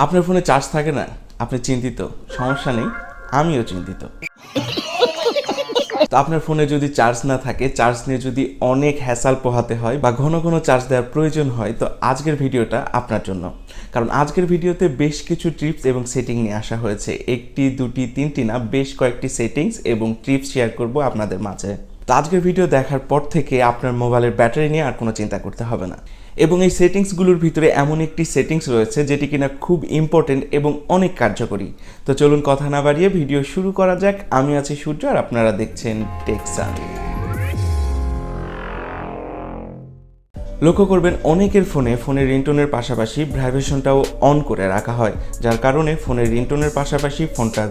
আপনার ফোনে চার্জ থাকে না, আপনি চিন্তিত, সমস্যা নেই, আমিও চিন্তিত। তো আপনার ফোনে যদি চার্জ না থাকে, চার্জ নিয়ে যদি অনেক হ্যাসাল পোহাতে হয় বা ঘন ঘন চার্জ দেওয়ার প্রয়োজন হয়, তো আজকের ভিডিওটা আপনার জন্য। কারণ আজকের ভিডিওতে বেশ কিছু টিপস এবং সেটিং নিয়ে আসা হয়েছে। একটি, দুটি, তিনটি না, বেশ কয়েকটি সেটিংস এবং টিপস শেয়ার করব আপনাদের মাঝে। তো আজকের ভিডিও দেখার পর থেকে আপনার মোবাইলের ব্যাটারি নিয়ে আর কোনো চিন্তা করতে হবে না। এবং এই সেটিংসগুলোর ভিতরে এমন একটি সেটিংস রয়েছে যেটি কিনা খুব ইম্পর্টেন্ট এবং অনেক কার্যকরী। তো চলুন কথা না বাড়িয়ে ভিডিও শুরু করা যাক। আমি আছি সূর্য আর আপনারা দেখছেন টেকসান। লক্ষ্য করবেন অনেকের ফোনের রিংটোনের পাশাপাশি ভাইব্রেশনটাও অন করে রাখা হয়, যার কারণে ফোনের রিংটোনের পাশাপাশি ফোনটা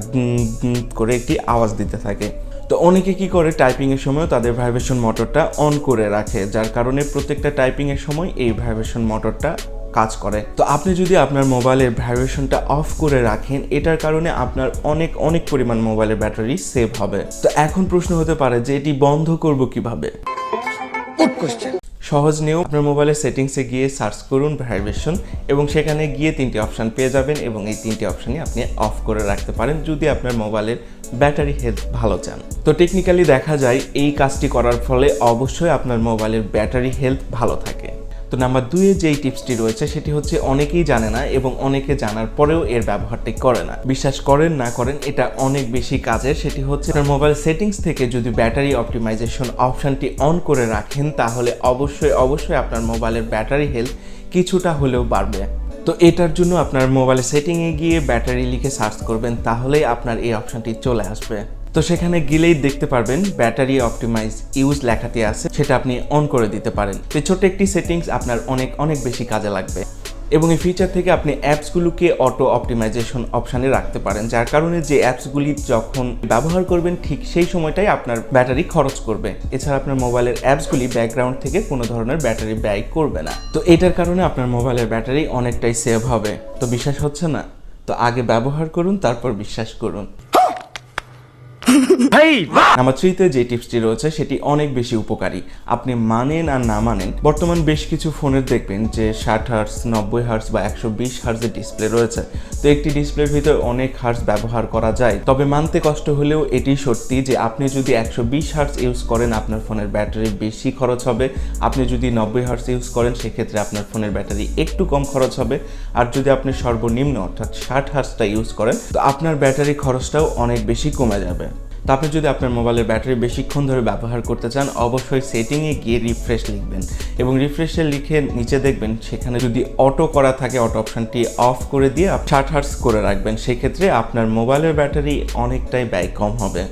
করে একটি আওয়াজ দিতে থাকে। তো অনেকে কি করে, টাইপিংয়ের সময় তাদের ভাইব্রেশন মোটরটা অন করে রাখে, যার কারণে প্রত্যেকটা টাইপিংয়ের সময় এই ভাইব্রেশন মোটরটা কাজ করে। তো আপনি যদি আপনার মোবাইলের ভাইব্রেশনটা অফ করে রাখেন, এটার কারণে আপনার অনেক পরিমাণ মোবাইলের ব্যাটারি সেভ হবে। তো এখন প্রশ্ন হতে পারে যে এটি বন্ধ করব কিভাবে? সহজ নিয়ম, আপনার মোবাইলের সেটিংসে গিয়ে সার্চ করুন ভাইব্রেশন এবং সেখানে গিয়ে তিনটি অপশান পেয়ে যাবেন এবং এই তিনটি অপশানই আপনি অফ করে রাখতে পারেন যদি আপনার মোবাইলের ব্যাটারি হেলথ ভালো চান। তো টেকনিক্যালি দেখা যায় এই কাজটি করার ফলে অবশ্যই আপনার মোবাইলের ব্যাটারি হেলথ ভালো থাকে। তো নাম্বার 2-এ যেই টিপসটি রয়েছে সেটি হচ্ছে অনেকেই জানে না এবং অনেকে জানার পরেও এর ব্যবহারটি করে না। বিশ্বাস করেন না করেন, এটা অনেক বেশি কাজের। সেটি হচ্ছে আপনার মোবাইল সেটিংস থেকে যদি ব্যাটারি অপটিমাইজেশন অপশানটি অন করে রাখেন, তাহলে অবশ্যই আপনার মোবাইলের ব্যাটারি হেলথ কিছুটা হলেও বাড়বে। তো এটার জন্য আপনার মোবাইলের সেটিংয়ে গিয়ে ব্যাটারি লিখে সার্চ করবেন, তাহলেই আপনার এই অপশানটি চলে আসবে। তো সেখানে গেলেই দেখতে পারবেন ব্যাটারি অপটিমাইজ ইউজ লেখাটি আছে, সেটা আপনি অন করে দিতে পারেন। তো ছোট্ট একটি সেটিংস আপনার অনেক বেশি কাজে লাগবে। এবং এই ফিচার থেকে আপনি অ্যাপসগুলোকে অটো অপটিমাইজেশন অপশানে রাখতে পারেন, যার কারণে যে অ্যাপসগুলি যখন ব্যবহার করবেন ঠিক সেই সময়টাই আপনার ব্যাটারি খরচ করবে। এছাড়া আপনার মোবাইলের অ্যাপসগুলি ব্যাকগ্রাউন্ড থেকে কোনো ধরনের ব্যাটারি ব্যয় করবে না। তো এটার কারণে আপনার মোবাইলের ব্যাটারি অনেকটাই সেভ হবে। তো বিশ্বাস হচ্ছে না? তো আগে ব্যবহার করুন, তারপর বিশ্বাস করুন। নাম্বার 3-তে যে টিপসটি রয়েছে সেটি অনেক বেশি উপকারী। আপনি মানেন আর না মানেন, বর্তমান বেশ কিছু ফোনের দেখবেন যে 60 হার্টজ, 90 হার্টজ বা 120 হার্টজের ডিসপ্লে রয়েছে। তো একটি ডিসপ্লের ভিতরে অনেক হার্টজ ব্যবহার করা যায়, তবে মানতে কষ্ট হলেও এটি সত্যি যে আপনি যদি 120 হার্টজ ইউজ করেন আপনার ফোনের ব্যাটারি বেশি খরচ হবে। আপনি যদি 90 হার্টজ ইউজ করেন সেক্ষেত্রে আপনার ফোনের ব্যাটারি একটু কম খরচ হবে। আর যদি আপনি সর্বনিম্ন অর্থাৎ 60 হার্টজটা ইউজ করেন, তো আপনার ব্যাটারি খরচটাও অনেক বেশি কমে যাবে। তো আপনি যদি আপনার মোবাইলের ব্যাটারি বেশিক্ষণ ধরে ব্যবহার করতে চান, অবশ্যই সেটিংয়ে গিয়ে রিফ্রেশ লিখবেন এবং রিফ্রেশে লিখে নিচে দেখবেন সেখানে যদি অটো করা থাকে, অটো অপশানটি অফ করে দিয়ে 60 হার্টজ করে রাখবেন। সেক্ষেত্রে আপনার মোবাইলের ব্যাটারি অনেকটাই ব্যয় কম হবে।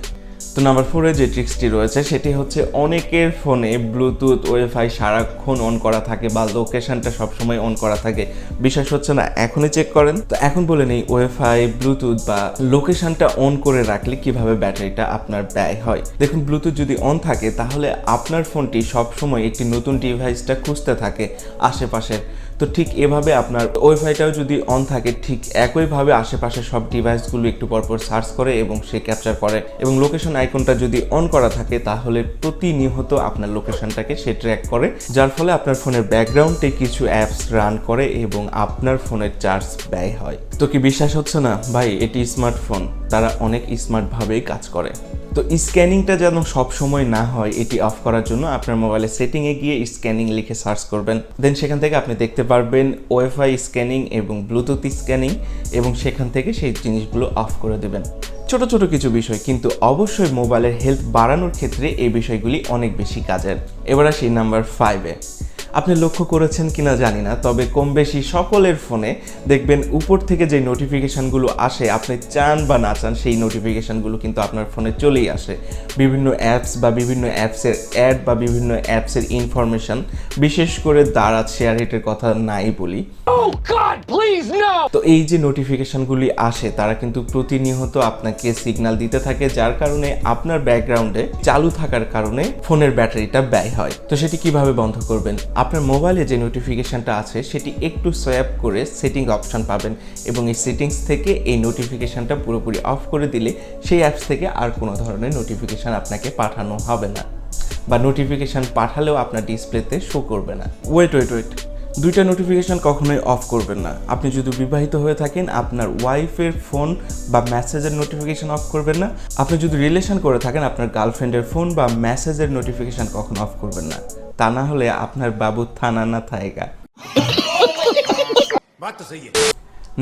তো নাম্বার 4-এ যে ট্রিক্সটি রয়েছে সেটি হচ্ছে অনেকের ফোনে ব্লুটুথ, ওয়াইফাই সারাক্ষণ অন করা থাকে বা লোকেশনটা সবসময় অন করা থাকে। বিশ্বাস হচ্ছে না? এখনই চেক করেন। তো এখন বলে নেই ওয়াইফাই, ব্লুটুথ বা লোকেশনটা অন করে রাখলে কিভাবে ব্যাটারিটা আপনার ব্যয় হয়। দেখুন, ব্লুটুথ যদি অন থাকে তাহলে আপনার ফোনটি সবসময় একটি নতুন ডিভাইসটা খুঁজতে থাকে আশেপাশের। তো ঠিক এভাবে আপনার ওয়াইফাইটাও যদি অন থাকে, ঠিক একইভাবে আশেপাশের সব ডিভাইসগুলো একটু পরপর সার্চ করে এবং সে ক্যাপচার করে। এবং লোকেশন আইকনটা যদি অন করা থাকে তাহলে প্রতিনিয়ত আপনার লোকেশনটাকে সে ট্র্যাক করে, যার ফলে আপনার ফোনের ব্যাকগ্রাউন্ডে কিছু অ্যাপস রান করে এবং আপনার ফোনের চার্জ ব্যয় হয়। তো কি বিশ্বাস হচ্ছে না? ভাই, এটি স্মার্টফোন, তারা অনেক স্মার্টভাবেই কাজ করে। তো স্ক্যানিংটা যেন সব সময় না হয়, এটি অফ করার জন্য আপনার মোবাইলের সেটিংয়ে গিয়ে স্ক্যানিং লিখে সার্চ করবেন। দেন সেখান থেকে আপনি দেখতে পারবেন ওয়াইফাই স্ক্যানিং এবং ব্লুটুথ স্ক্যানিং এবং সেখান থেকে সেই জিনিসগুলো অফ করে দেবেন। ছোট কিছু বিষয়, কিন্তু অবশ্যই মোবাইলের হেলথ বাড়ানোর ক্ষেত্রে এই বিষয়গুলি অনেক বেশি কাজের। এবার আসি নাম্বার 5-এ। আপনি লক্ষ্য করেছেন কিনা জানি না, তবে কম বেশি সকলের ফোনে দেখবেন উপর থেকে যে নোটিফিকেশানগুলো আসে, আপনি চান বা না চান সেই নোটিফিকেশানগুলো কিন্তু আপনার ফোনে চলেই আসে। বিভিন্ন অ্যাপস বা বিভিন্ন অ্যাপসের অ্যাড বা বিভিন্ন অ্যাপসের ইনফরমেশান, বিশেষ করে দারাজ শেয়ার হিটের কথা নাই বলি। তো এই যে নোটিফিকেশানগুলি আসে তারা কিন্তু প্রতিনিয়ত আপনাকে সিগন্যাল দিতে থাকে, যার কারণে আপনার ব্যাকগ্রাউন্ডে চালু থাকার কারণে ফোনের ব্যাটারিটা ব্যয় হয়। তো সেটি কিভাবে বন্ধ করবেন? আপনার মোবাইলে যে নোটিফিকেশানটা আছে সেটি একটু সোয়াইপ করে সেটিং অপশান পাবেন এবং এই সেটিংস থেকে এই নোটিফিকেশানটা পুরোপুরি অফ করে দিলে সেই অ্যাপস থেকে আর কোনো ধরনের নোটিফিকেশান আপনাকে পাঠানো হবে না, বা নোটিফিকেশান পাঠালেও আপনার ডিসপ্লেতে শো করবে না। ওয়েট, দুইটা নোটিফিকেশন কখনোই অফ করবেন না। আপনি যদি বিবাহিত হয়ে থাকেন আপনার ওয়াইফের ফোন বা মেসেজের নোটিফিকেশন অফ করবেন না। আপনি যদি রিলেশন করে থাকেন আপনার গার্লফ্রেন্ডের ফোন বা মেসেজের নোটিফিকেশন কখনো অফ করবেন না, তা না হলে আপনার বাবু থানা না থায়গা।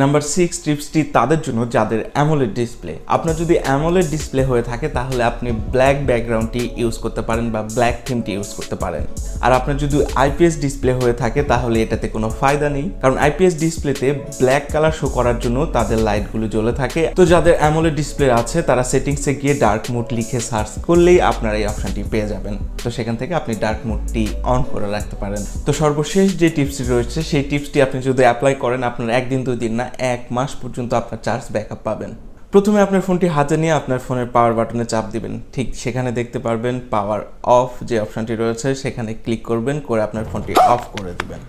নাম্বার 6 টিপসটি তাদের জন্য যাদের অ্যামোলেড ডিসপ্লে। আপনার যদি অ্যামোলেড ডিসপ্লে হয়ে থাকে তাহলে আপনি ব্ল্যাক ব্যাকগ্রাউন্ডটি ইউজ করতে পারেন বা ব্ল্যাক থিমটি ইউজ করতে পারেন। আর আপনার যদি আইপিএস ডিসপ্লে হয়ে থাকে তাহলে এটাতে কোনো ফায়দা নেই, কারণ আইপিএস ডিসপ্লেতে ব্ল্যাক কালার শো করার জন্য তাদের লাইটগুলো জ্বলে থাকে। তো যাদের অ্যামোলেড ডিসপ্লে আছে তারা সেটিংসে গিয়ে ডার্ক মোড লিখে সার্চ করলেই আপনারা এই অপশনটি পেয়ে যাবেন। তো সেখান থেকে আপনি ডার্ক মোডটি অন করে রাখতে পারেন। তো সর্বশেষ যে টিপসটি রয়েছে সেই টিপসটি আপনি যদি অ্যাপ্লাই করেন আপনার একদিন 2 দিন না 1 মাস পর্যন্ত আপনার চার্জ ব্যাকআপ পাবেন। প্রথমে আপনার ফোনটি হাতে নিয়ে আপনার ফোনের পাওয়ার বাটনে চাপ দিবেন। ঠিক সেখানে দেখতে পারবেন পাওয়ার অফ যে অপশনটি রয়েছে, সেখানে ক্লিক করবেন, করে আপনার ফোনটি অফ করে দিবেন।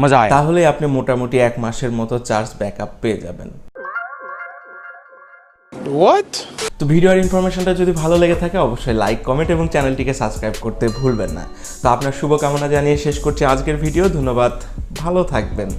মজা আয়া। তাহলে আপনি মোটামুটি 1 মাসের মতো চার্জ ব্যাকআপ পেয়ে যাবেন। What? তো ভিডিওর ইনফরমেশনটা যদি ভালো লেগে থাকে অবশ্যই লাইক, কমেন্ট এবং চ্যানেলটিকে সাবস্ক্রাইব করতে ভুলবেন না। তো আপনার শুভকামনা জানিয়ে শেষ করছি আজকের ভিডিও। ধন্যবাদ, ভালো থাকবেন।